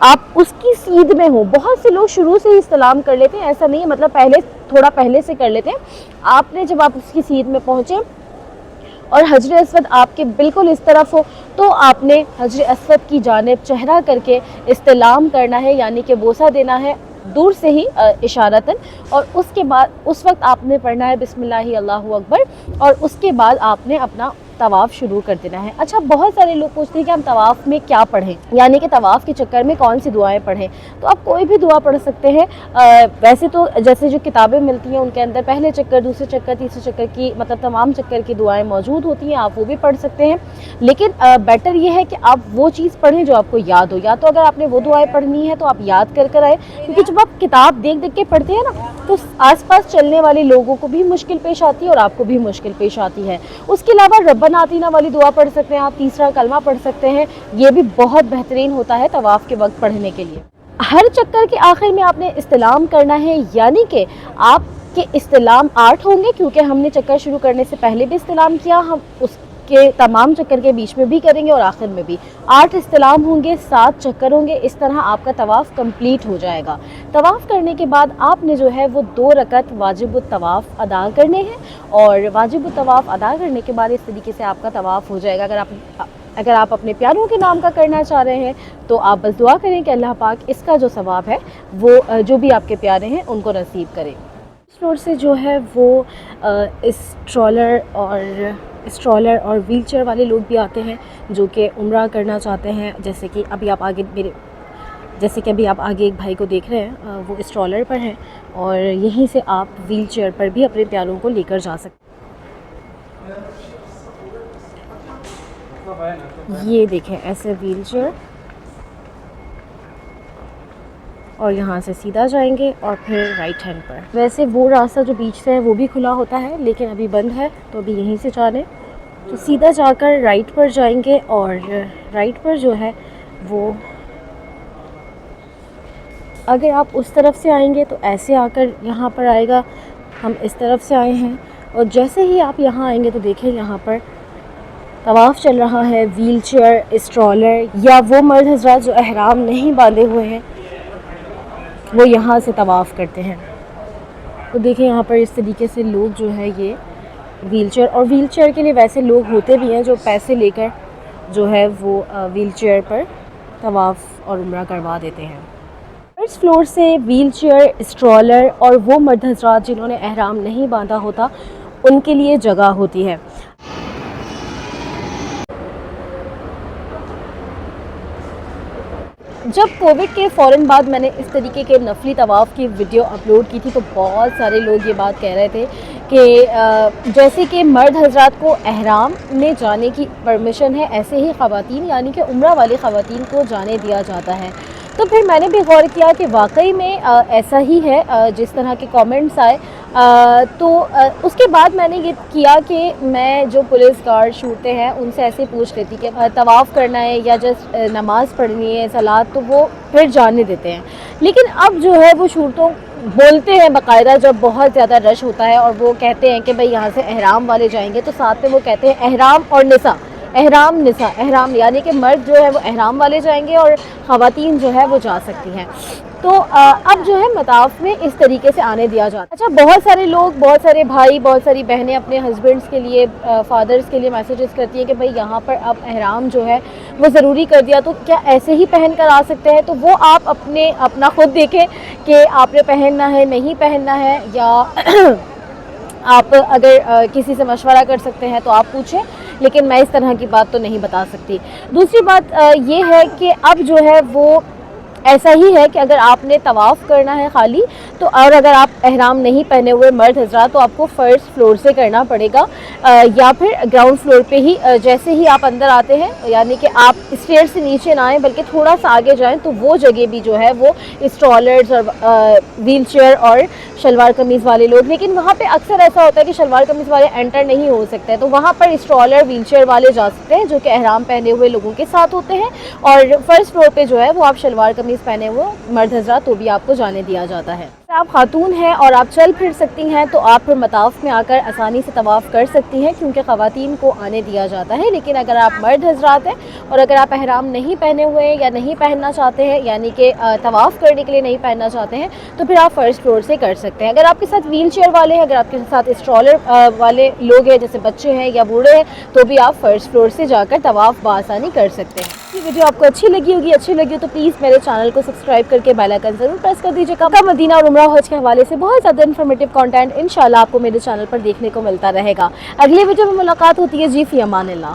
آپ اس کی سیدھ میں ہوں. بہت سے لوگ شروع سے ہی استلام کر لیتے ہیں, ایسا نہیں ہے, مطلب تھوڑا پہلے سے کر لیتے ہیں. آپ نے جب آپ اس کی سیدھ میں پہنچے اور حجر اسود آپ کے بالکل اس طرف ہو, تو آپ نے حجر اسود کی جانب چہرہ کر کے استلام کرنا ہے, یعنی کہ بوسہ دینا ہے دور سے ہی اشارتاً, اور اس کے بعد اس وقت آپ نے پڑھنا ہے بسم اللہ اللہ اکبر, اور اس کے بعد آپ نے اپنا طواف شروع کر دینا ہے. اچھا, بہت سارے لوگ پوچھتے ہیں کہ ہم طواف میں کیا پڑھیں, یعنی کہ طواف کے چکر میں کون سی دعائیں پڑھیں. تو آپ کوئی بھی دعا پڑھ سکتے ہیں. ویسے تو جیسے جو کتابیں ملتی ہیں ان کے اندر پہلے چکر, دوسرے چکر, تیسرے چکر کی مطلب تمام چکر کی دعائیں موجود ہوتی ہیں, آپ وہ بھی پڑھ سکتے ہیں. لیکن بیٹر یہ ہے کہ آپ وہ چیز پڑھیں جو آپ کو یاد ہو. یا تو اگر آپ نے وہ دعائیں پڑھنی ہے تو آپ یاد کر آئے, کیونکہ جب آپ کتاب دیکھ دیکھ کے پڑھتے ہیں نا, تو آس پاس چلنے والے لوگوں کو بھی مشکل پیش آتی ہے اور آپ کو بھی مشکل پیش آتی ہے. اس کے علاوہ ربنا آتینا والی دعا پڑھ سکتے ہیں آپ, تیسرا کلمہ پڑھ سکتے ہیں, یہ بھی بہت بہترین ہوتا ہے طواف کے وقت پڑھنے کے لیے. ہر چکر کے آخر میں آپ نے استلام کرنا ہے, یعنی کہ آپ کے استلام 8 ہوں گے, کیونکہ ہم نے چکر شروع کرنے سے پہلے بھی استلام کیا, ہم اس کے تمام چکر کے بیچ میں بھی کریں گے اور آخر میں بھی. 8 استلام ہوں گے, 7 چکر ہوں گے, اس طرح آپ کا طواف کمپلیٹ ہو جائے گا. طواف کرنے کے بعد آپ نے جو ہے وہ 2 رکعت واجب الطواف ادا کرنے ہیں, اور واجب الطواف ادا کرنے کے بعد اس طریقے سے آپ کا طواف ہو جائے گا. اگر آپ اپنے پیاروں کے نام کا کرنا چاہ رہے ہیں تو آپ بس دعا کریں کہ اللہ پاک اس کا جو ثواب ہے وہ جو بھی آپ کے پیارے ہیں ان کو نصیب کرے. فلور سے جو ہے وہ اسٹرالر اور ویل چیئر والے لوگ بھی آتے ہیں جو کہ عمرہ کرنا چاہتے ہیں. جیسے کہ ابھی آپ آگے ایک بھائی کو دیکھ رہے ہیں, وہ اسٹرالر پر ہیں, اور یہیں سے آپ ویل چیئر پر بھی اپنے پیاروں کو لے کر جا سکتے ہیں. یہ دیکھیں ایسے ویل چیئر, اور یہاں سے سیدھا جائیں گے اور پھر رائٹ ہینڈ پر. ویسے وہ راستہ جو بیچ سے ہے وہ بھی کھلا ہوتا ہے, لیکن ابھی بند ہے, تو ابھی یہیں سے جا لیں. تو سیدھا جا کر رائٹ پر جائیں گے, اور رائٹ پر جو ہے وہ اگر آپ اس طرف سے آئیں گے تو ایسے آ کر یہاں پر آئے گا. ہم اس طرف سے آئے ہیں, اور جیسے ہی آپ یہاں آئیں گے تو دیکھیں یہاں پر طواف چل رہا ہے. ویل چیئر, اسٹرالر, یا وہ مرد حضرات جو احرام نہیں باندھے ہوئے ہیں وہ یہاں سے طواف کرتے ہیں. تو دیکھیں یہاں پر اس طریقے سے لوگ جو ہے یہ ویل چیئر, اور ویل چیئر کے لیے ویسے لوگ ہوتے بھی ہیں جو پیسے لے کر جو ہے وہ ویل چیئر پر طواف اور عمرہ کروا دیتے ہیں. فرسٹ فلور سے ویل چیئر, اسٹرالر اور وہ مرد حضرات جنہوں نے احرام نہیں باندھا ہوتا ان کے لیے جگہ ہوتی ہے. جب کووڈ کے فوراً بعد میں نے اس طریقے کے نفلی طواف کی ویڈیو اپلوڈ کی تھی تو بہت سارے لوگ یہ بات کہہ رہے تھے کہ جیسے کہ مرد حضرات کو احرام میں جانے کی پرمیشن ہے, ایسے ہی خواتین یعنی کہ عمرہ والی خواتین کو جانے دیا جاتا ہے. تو پھر میں نے بھی غور کیا کہ واقعی میں ایسا ہی ہے جس طرح کے کامنٹس آئے. تو اس کے بعد میں نے یہ کیا کہ میں جو پولیس گارڈ چھوٹتے ہیں ان سے ایسے پوچھ لیتی کہ طواف کرنا ہے یا جسٹ نماز پڑھنی ہے, صلات, تو وہ پھر جانے دیتے ہیں. لیکن اب جو ہے وہ چھوٹوں بولتے ہیں باقاعدہ جب بہت زیادہ رش ہوتا ہے, اور وہ کہتے ہیں کہ بھئی یہاں سے احرام والے جائیں گے, تو ساتھ میں وہ کہتے ہیں احرام اور نساء, احرام یعنی کہ مرد جو ہے وہ احرام والے جائیں گے اور خواتین جو ہے وہ جا سکتی ہیں. تو اب جو ہے مطاف میں اس طریقے سے آنے دیا جاتا ہے. اچھا, بہت سارے لوگ, بہت سارے بھائی, بہت ساری بہنیں اپنے ہسبینڈس کے لیے, فادرز کے لیے میسیجز کرتی ہیں کہ بھئی یہاں پر اب احرام جو ہے وہ ضروری کر دیا, تو کیا ایسے ہی پہن کر آ سکتے ہیں؟ تو وہ آپ اپنا خود دیکھیں کہ آپ نے پہننا ہے نہیں پہننا ہے, یا آپ اگر کسی سے مشورہ کر سکتے ہیں تو آپ پوچھیں, لیکن میں اس طرح کی بات تو نہیں بتا سکتی. دوسری بات یہ ہے کہ اب جو ہے وہ ایسا ہی ہے کہ اگر آپ نے طواف کرنا ہے خالی, تو اور اگر آپ احرام نہیں پہنے ہوئے مرد حضرات, تو آپ کو فرسٹ فلور سے کرنا پڑے گا, یا پھر گراؤنڈ فلور پہ ہی جیسے ہی آپ اندر آتے ہیں, یعنی کہ آپ اسٹیئر سے نیچے نہ آئیں بلکہ تھوڑا سا آگے جائیں, تو وہ جگہ بھی جو ہے وہ اسٹرالرز اور ویل چیئر اور شلوار قمیض والے لوگ, لیکن وہاں پہ اکثر ایسا ہوتا ہے کہ شلوار قمیض والے انٹر نہیں ہو سکتے, تو وہاں پر اسٹرالر, ویل چیئر والے جا سکتے ہیں جو کہ احرام پہنے ہوئے لوگوں کے ساتھ ہوتے ہیں. اور فرسٹ فلور پہ جو ہے وہ آپ شلوار قمیض پہنے ہوئے مرد حضرات, تو بھی آپ کو جانے دیا جاتا ہے. آپ خاتون ہیں اور آپ چل پھر سکتی ہیں تو آپ پھر مطاف میں آ کر آسانی سے طواف کر سکتی ہیں، کیونکہ خواتین کو آنے دیا جاتا ہے. لیکن اگر آپ مرد حضرات ہیں اور اگر آپ احرام نہیں پہنے ہوئے ہیں یا نہیں پہننا چاہتے ہیں، یعنی کہ طواف کرنے کے لیے نہیں پہننا چاہتے ہیں، تو پھر آپ فرسٹ فلور سے کر سکتے ہیں. اگر آپ کے ساتھ ویل چیئر والے ہیں، اگر آپ کے ساتھ اسٹرالر والے لوگ ہیں جیسے بچے ہیں یا بوڑھے ہیں، تو بھی آپ فرسٹ فلور سے جا کر طواف بآسانی کر سکتے ہیں. یہ ویڈیو آپ کو اچھی لگی ہو تو پلیز میرے چینل کو سبسکرائب کر کے بیل آئیکن ضرور پریس کر دیجیے گا. مدینہ اور عمرہ حج کے حوالے سے بہت زیادہ انفارمیٹیو کنٹینٹ انشاءاللہ آپ کو میرے چینل پر دیکھنے کو ملتا رہے گا. اگلی ویڈیو میں ملاقات ہوتی ہے. جی فی امان اللہ.